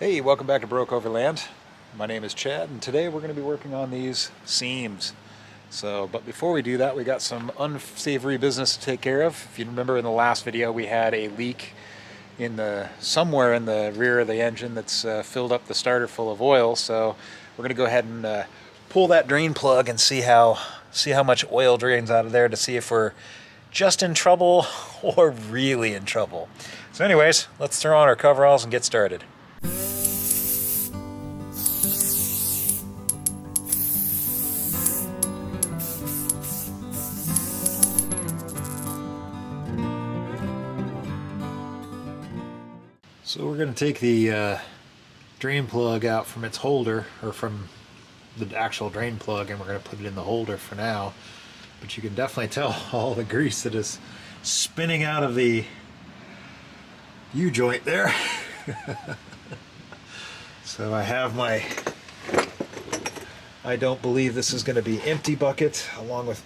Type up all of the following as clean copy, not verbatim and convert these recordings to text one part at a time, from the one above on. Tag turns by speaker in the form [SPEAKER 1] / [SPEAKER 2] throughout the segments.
[SPEAKER 1] Hey, welcome back to Broke Overland. My name is Chad, and today we're going to be working on these seams. But before we do that, we got some unsavory business to take care of. If you remember in the last video, we had a leak somewhere in the rear of the engine that's filled up the starter full of oil. So we're going to go ahead and pull that drain plug and see how much oil drains out of there to see if we're just in trouble or really in trouble. So anyways, let's throw on our coveralls and get started. So we're going to take the drain plug out from its holder, or from the actual drain plug, and we're going to put it in the holder for now. But you can definitely tell all the grease that is spinning out of the U-joint there. So I have I don't believe this is going to be empty bucket, along with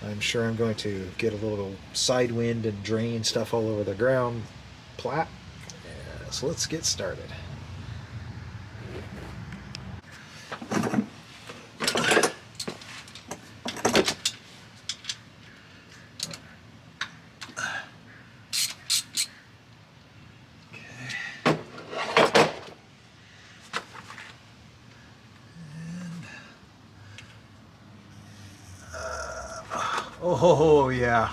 [SPEAKER 1] I'm sure I'm going to get a little side wind and drain stuff all over the ground plat. So let's get started. Oh yeah.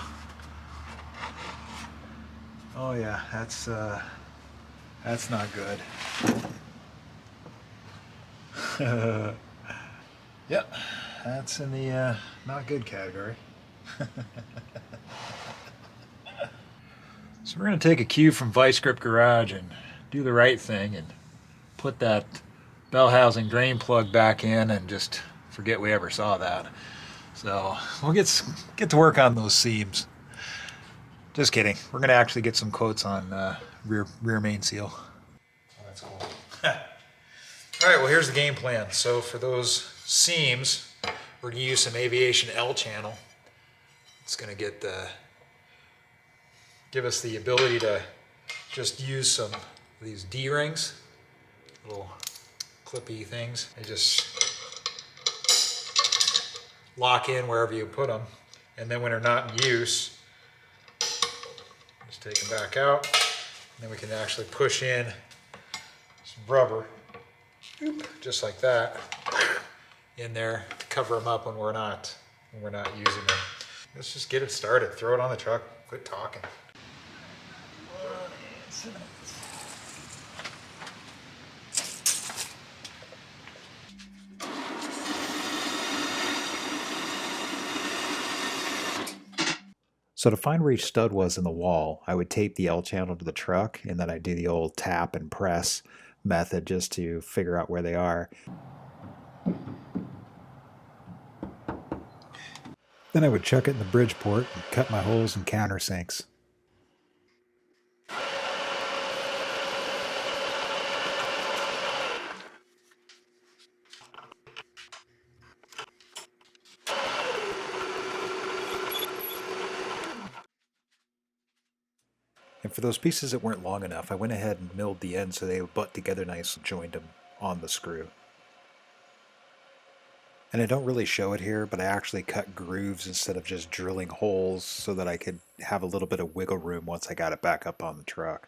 [SPEAKER 1] Oh yeah, that's not good. Yep, that's in the not good category. So we're going to take a cue from Vice Grip Garage and do the right thing and put that bell housing drain plug back in and just forget we ever saw that. So we'll get to work on those seams. Just kidding. We're going to actually get some quotes on rear main seal. Oh, that's cool. All right, well, here's the game plan. So for those seams, we're going to use some Aviation L channel. It's going to give us the ability to just use some of these D-rings, little clippy things. They just lock in wherever you put them. And then when they're not in use, just take them back out. And then we can actually push in some rubber, just like that, in there to cover them up when we're not using them. Let's just get it started. Throw it on the truck. Quit talking. So to find where each stud was in the wall, I would tape the L channel to the truck, and then I'd do the old tap and press method just to figure out where they are. Then I would chuck it in the Bridgeport and cut my holes and countersinks. And for those pieces that weren't long enough, I went ahead and milled the ends so they would butt together nice and joined them on the screw. And I don't really show it here, but I actually cut grooves instead of just drilling holes so that I could have a little bit of wiggle room once I got it back up on the truck.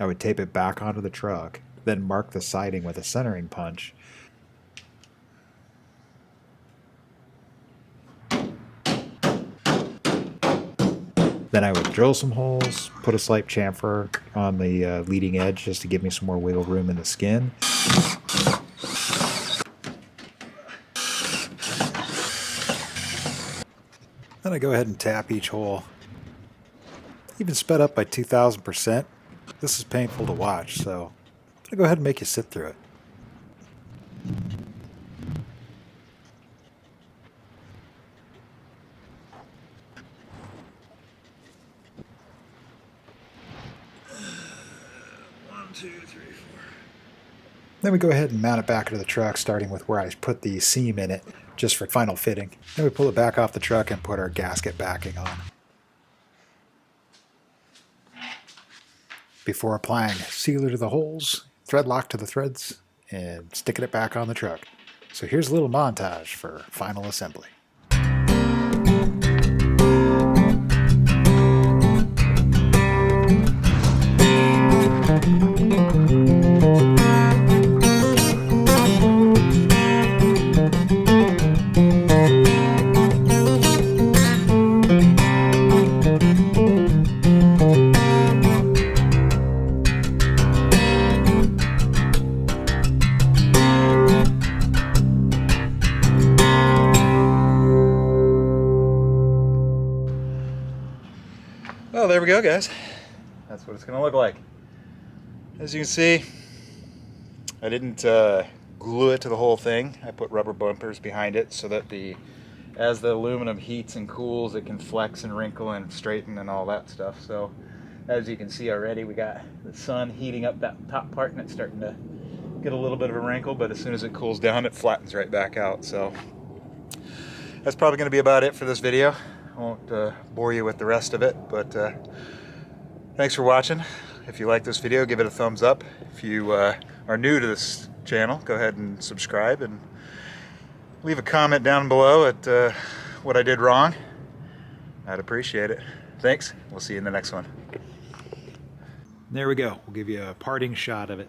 [SPEAKER 1] I would tape it back onto the truck, then mark the siding with a centering punch. Then I would drill some holes, put a slight chamfer on the leading edge just to give me some more wiggle room in the skin. Then I go ahead and tap each hole. Even sped up by 2,000%. This is painful to watch, so I'm going to go ahead and make you sit through it. 2, 3, 4. Then we go ahead and mount it back into the truck, starting with where I put the seam in it, just for final fitting. Then we pull it back off the truck and put our gasket backing on. Before applying sealer to the holes, thread lock to the threads, and sticking it back on the truck. So here's a little montage for final assembly. Well, there we go, guys. That's what it's going to look like. As you can see, I didn't glue it to the whole thing. I put rubber bumpers behind it so that as the aluminum heats and cools, it can flex and wrinkle and straighten and all that stuff. So as you can see already, we got the sun heating up that top part and it's starting to get a little bit of a wrinkle, but as soon as it cools down, it flattens right back out. So that's probably going to be about it for this video. I won't bore you with the rest of it, but thanks for watching. If you like this video, give it a thumbs up. If you are new to this channel, go ahead and subscribe and leave a comment down below at what I did wrong. I'd appreciate it. Thanks. We'll see you in the next one. There we go. We'll give you a parting shot of it.